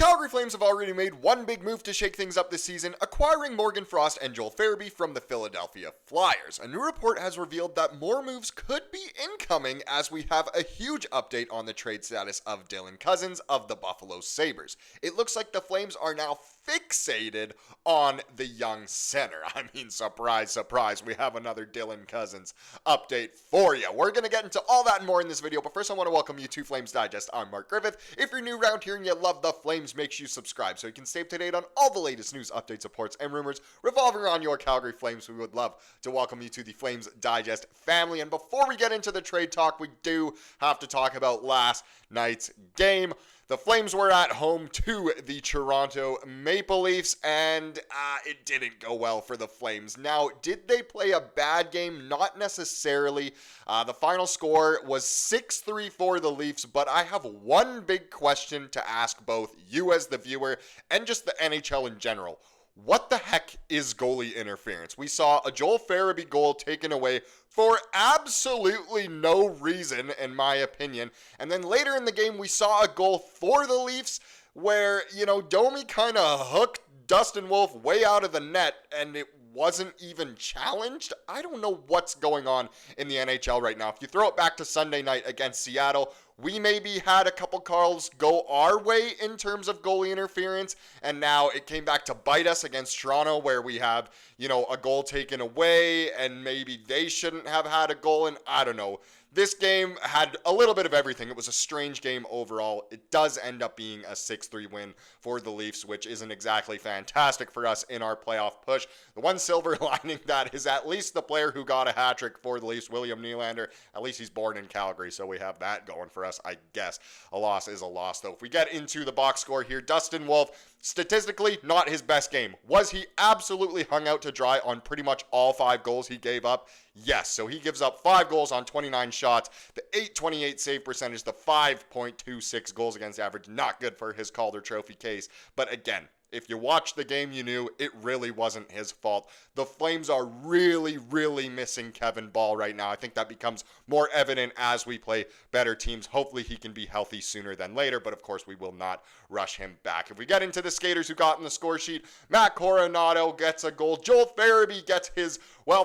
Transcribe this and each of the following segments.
Calgary Flames have already made one big move to shake things up this season, acquiring Morgan Frost and Joel Farabee from the Philadelphia Flyers. A new report has revealed that more moves could be incoming as we have a huge update on the trade status of Dylan Cozens of the Buffalo Sabres. It looks like the Flames are now fixated on the young center. I mean, surprise, surprise, we have another Dylan Cozens update for you. We're going to get into all that and more in this video, but first I want to welcome you to Flames Digest. I'm Mark Griffith. If you're new around here and you love the Flames, make sure you subscribe so you can stay up to date on all the latest news, updates, reports, and rumors revolving around your Calgary Flames. We would love to welcome you to the Flames Digest family. And before we get into the trade talk, we do have to talk about last night's game. The Flames were at home to the Toronto Maple Leafs, and it didn't go well for the Flames. Now, did they play a bad game? Not necessarily. The final score was 6-3 for the Leafs, but I have one big question to ask both you as the viewer and just the NHL in general. What the heck is goalie interference? We saw a Joel Farabee goal taken away for absolutely no reason, in my opinion. And then later in the game, we saw a goal for the Leafs where, Domi kind of hooked Dustin Wolf way out of the net and it wasn't even challenged. I don't know what's going on in the NHL right now. If you throw it back to Sunday night against Seattle, we maybe had a couple calls go our way in terms of goalie interference, and now it came back to bite us against Toronto where we have, a goal taken away, and maybe they shouldn't have had a goal, and I don't know. This game had a little bit of everything. It was a strange game overall. It does end up being a 6-3 win for the Leafs, which isn't exactly fantastic for us in our playoff push. The one silver lining that is at least the player who got a hat trick for the Leafs, William Nylander, at least he's born in Calgary, so we have that going for us, I guess. A loss is a loss, though. If we get into the box score here, Dustin Wolf, statistically, not his best game. Was he absolutely hung out to dry on pretty much all 5 goals he gave up? Yes, so he gives up 5 goals on 29 shots, the .828 save percentage, the 5.26 goals against average. Not good for his Calder Trophy case, but again, if you watched the game, you knew it really wasn't his fault. The Flames are really, really missing Kevin Ball right now. I think that becomes more evident as we play better teams. Hopefully he can be healthy sooner than later, but of course we will not rush him back. If we get into the skaters who got in the score sheet, Matt Coronato gets a goal. Joel Farabee gets his,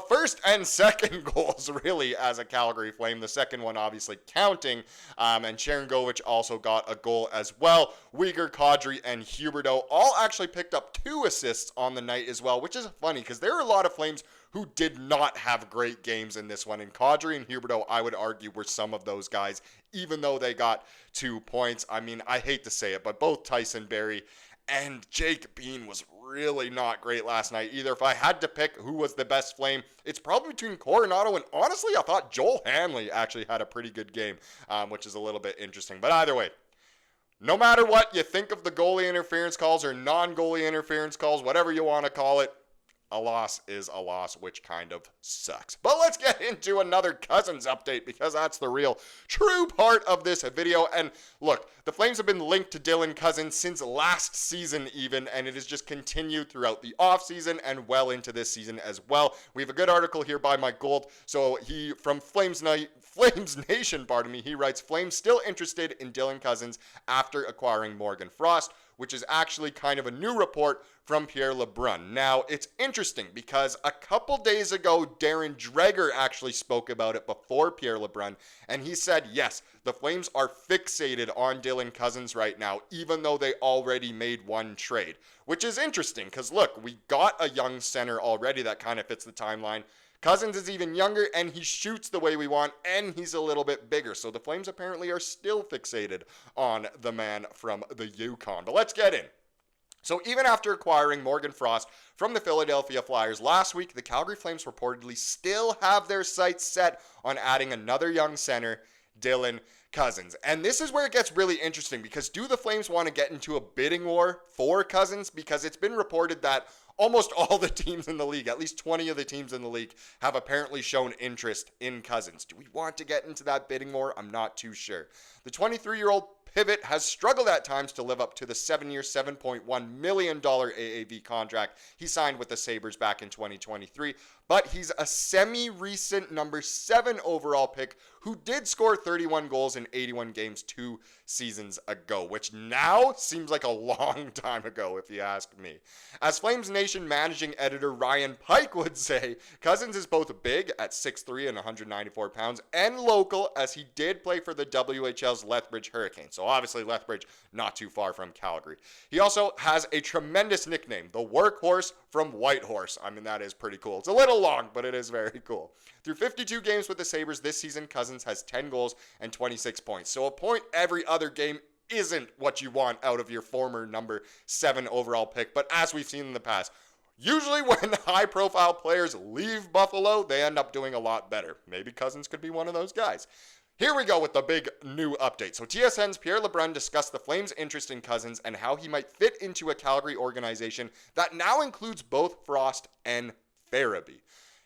first and second goals really as a Calgary Flame. The second one obviously counting, and Sharangovich also got a goal as well. Weegar, Kadri, and Huberdeau all actually picked up 2 assists on the night as well, which is funny because there are a lot of Flames who did not have great games in this one. And Kadri and Huberdeau, I would argue, were some of those guys, even though they got 2 points. I mean, I hate to say it, but both Tyson Barrie and Jake Bean was really not great last night either. If I had to pick who was the best Flame, it's probably between Coronato and honestly, I thought Joel Hanley actually had a pretty good game, which is a little bit interesting. But either way, no matter what you think of the goalie interference calls or non-goalie interference calls, whatever you want to call it, a loss is a loss, which kind of sucks. But let's get into another Cozens update because that's the real true part of this video. And look, the Flames have been linked to Dylan Cozens since last season even, and it has just continued throughout the offseason and well into this season as well. We have a good article here by Mike Gould. So he, from Flames Nation, he writes, Flames still interested in Dylan Cozens after acquiring Morgan Frost, which is actually kind of a new report from Pierre LeBrun. Now, it's interesting because a couple days ago, Darren Dreger actually spoke about it before Pierre LeBrun, and he said, yes, the Flames are fixated on Dylan Cozens right now, even though they already made one trade, which is interesting because, look, we got a young center already that kind of fits the timeline. Cozens is even younger, and he shoots the way we want, and he's a little bit bigger. So the Flames apparently are still fixated on the man from the Yukon. But let's get in. So even after acquiring Morgan Frost from the Philadelphia Flyers last week, the Calgary Flames reportedly still have their sights set on adding another young center, Dylan Cozens. And this is where it gets really interesting because do the Flames want to get into a bidding war for Cozens? Because it's been reported that almost all the teams in the league, at least 20 of the teams in the league, have apparently shown interest in Cozens. Do we want to get into that bidding war? I'm not too sure. The 23-year-old pivot has struggled at times to live up to the 7-year, $7.1 million AAV contract he signed with the Sabres back in 2023, but he's a semi-recent number 7 overall pick who did score 31 goals in 81 games 2 seasons ago, which now seems like a long time ago if you ask me. As Flames Nation managing editor Ryan Pike would say, Cozens is both big at 6'3" and 194 pounds and local, as he did play for the WHL's Lethbridge Hurricanes. So obviously Lethbridge not too far from Calgary. He also has a tremendous nickname, the Workhorse from Whitehorse. I mean, that is pretty cool. It's a little long, but it is very cool. Through 52 games with the Sabres this season, Cozens has 10 goals and 26 points. So a point every other game isn't what you want out of your former number 7 overall pick. But as we've seen in the past, usually when high-profile players leave Buffalo, they end up doing a lot better. Maybe Cozens could be one of those guys. Here we go with the big new update. So TSN's Pierre LeBrun discussed the Flames' interest in Cozens and how he might fit into a Calgary organization that now includes both Frost and Farabee.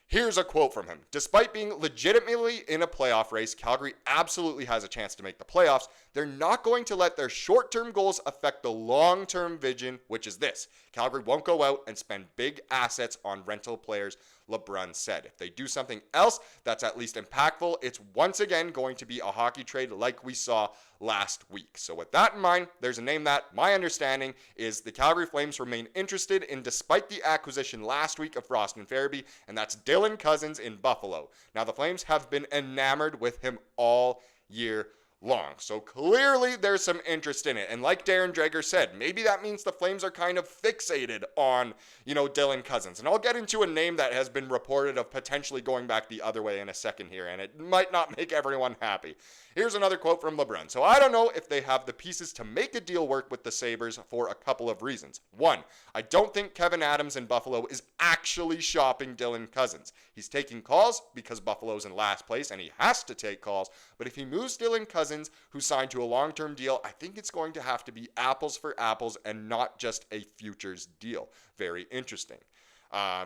Here's a quote from him. Despite being legitimately in a playoff race, Calgary absolutely has a chance to make the playoffs. They're not going to let their short-term goals affect the long-term vision, which is this. Calgary won't go out and spend big assets on rental players, LeBrun said. If they do something else that's at least impactful, it's once again going to be a hockey trade like we saw last week. So with that in mind, there's a name that my understanding is the Calgary Flames remain interested in despite the acquisition last week of Frost and Farabee, and that's Dylan Cozens in Buffalo. Now the Flames have been enamored with him all year long. So clearly there's some interest in it. And like Darren Dreger said, maybe that means the Flames are kind of fixated on, Dylan Cozens. And I'll get into a name that has been reported of potentially going back the other way in a second here, and it might not make everyone happy. Here's another quote from LeBrun. So I don't know if they have the pieces to make a deal work with the Sabres for a couple of reasons. One, I don't think Kevin Adams in Buffalo is actually shopping Dylan Cozens. He's taking calls because Buffalo's in last place and he has to take calls. But if he moves Dylan Cozens, who signed to a long-term deal, I think it's going to have to be apples for apples and not just a futures deal. Very interesting.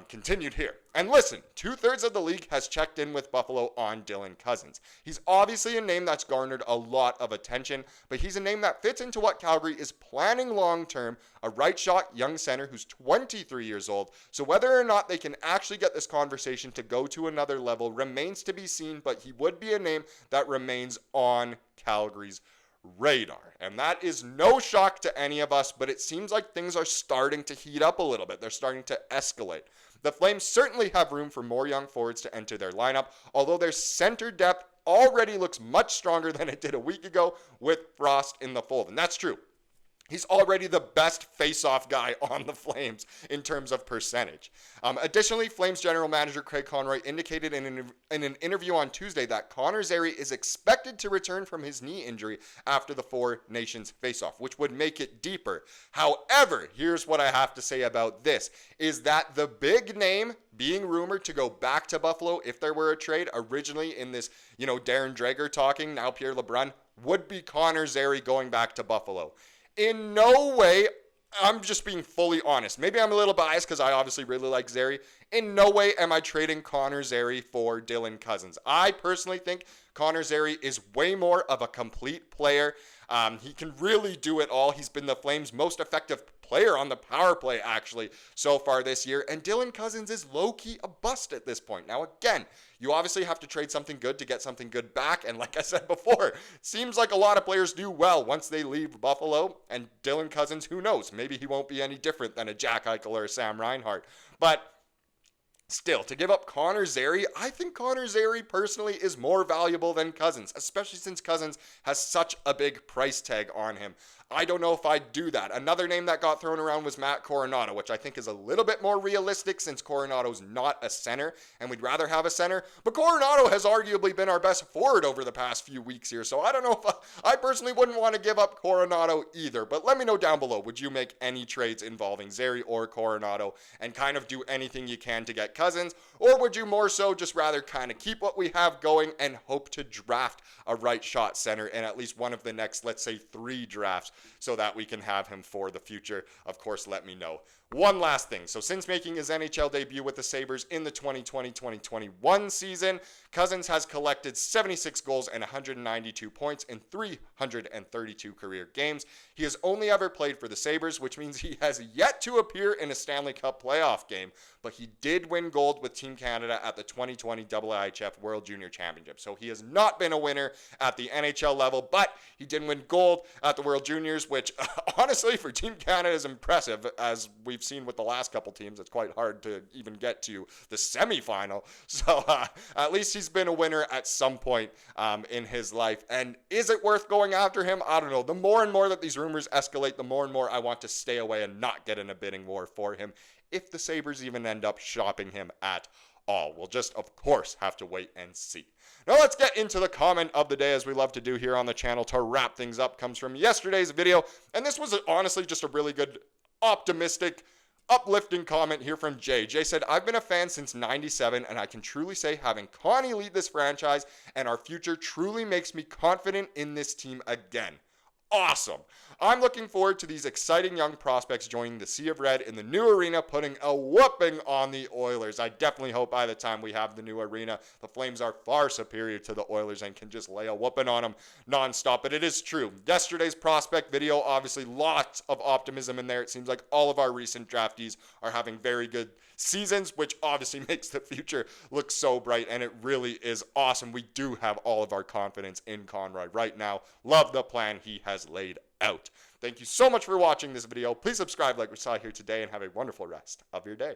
Continued here. And listen, 2/3 of the league has checked in with Buffalo on Dylan Cozens. He's obviously a name that's garnered a lot of attention, but he's a name that fits into what Calgary is planning long-term, a right-shot young center who's 23 years old. So whether or not they can actually get this conversation to go to another level remains to be seen, but he would be a name that remains on Calgary's radar. And that is no shock to any of us, but it seems like things are starting to heat up a little bit. They're starting to escalate. The Flames certainly have room for more young forwards to enter their lineup, although their center depth already looks much stronger than it did a week ago with Frost in the fold. And that's true. He's already the best face-off guy on the Flames in terms of percentage. Additionally, Flames general manager Craig Conroy indicated in an interview on Tuesday that Connor Zary is expected to return from his knee injury after the Four Nations face-off, which would make it deeper. However, here's what I have to say about this, is that the big name being rumored to go back to Buffalo if there were a trade originally in this, Darren Dreger talking, now Pierre LeBrun, would be Connor Zary going back to Buffalo. In no way, I'm just being fully honest. Maybe I'm a little biased because I obviously really like Zary. In no way am I trading Connor Zary for Dylan Cozens. I personally think Connor Zary is way more of a complete player. He can really do it all. He's been the Flames' most effective player on the power play, actually, so far this year. And Dylan Cozens is low-key a bust at this point. Now, again, you obviously have to trade something good to get something good back. And like I said before, it seems like a lot of players do well once they leave Buffalo. And Dylan Cozens, who knows? Maybe he won't be any different than a Jack Eichel or a Sam Reinhart. But still, to give up Connor Zary, I think Connor Zary personally is more valuable than Cozens, especially since Cozens has such a big price tag on him. I don't know if I'd do that. Another name that got thrown around was Matt Coronato, which I think is a little bit more realistic since Coronato's not a center, and we'd rather have a center. But Coronato has arguably been our best forward over the past few weeks here, so I don't know if I personally wouldn't want to give up Coronato either. But let me know down below, would you make any trades involving Zary or Coronato and kind of do anything you can to get Cozens? Or would you more so just rather kind of keep what we have going and hope to draft a right shot center in at least one of the next, let's say, 3 drafts so that we can have him for the future. Of course, let me know. One last thing. So since making his NHL debut with the Sabres in the 2020-2021 season, Cozens has collected 76 goals and 192 points in 332 career games. He has only ever played for the Sabres, which means he has yet to appear in a Stanley Cup playoff game, but he did win gold with Team Canada at the 2020 IIHF World Junior Championship. So he has not been a winner at the NHL level, but he did win gold at the World Juniors, which honestly for Team Canada is impressive. As we've seen with the last couple teams, it's quite hard to even get to the semifinal. So at least he's been a winner at some point in his life. And is it worth going after him? I don't know. The more and more that these rumors escalate, the more and more I want to stay away and not get in a bidding war for him, if the Sabres even end up shopping him at all. We'll just, of course, have to wait and see. Now let's get into the comment of the day, as we love to do here on the channel to wrap things up. Comes from yesterday's video, and this was honestly just a really good, optimistic, uplifting comment here from Jay. Jay said, I've been a fan since 97, and I can truly say having Connie lead this franchise and our future truly makes me confident in this team again. Awesome. I'm looking forward to these exciting young prospects joining the Sea of Red in the new arena, putting a whooping on the Oilers. I definitely hope by the time we have the new arena, the Flames are far superior to the Oilers and can just lay a whooping on them nonstop. But it is true. Yesterday's prospect video, obviously lots of optimism in there. It seems like all of our recent draftees are having very good seasons, which obviously makes the future look so bright, and it really is awesome. We do have all of our confidence in Conroy right now. Love the plan he has laid out. Thank you so much for watching this video. Please subscribe like we saw here today, and have a wonderful rest of your day.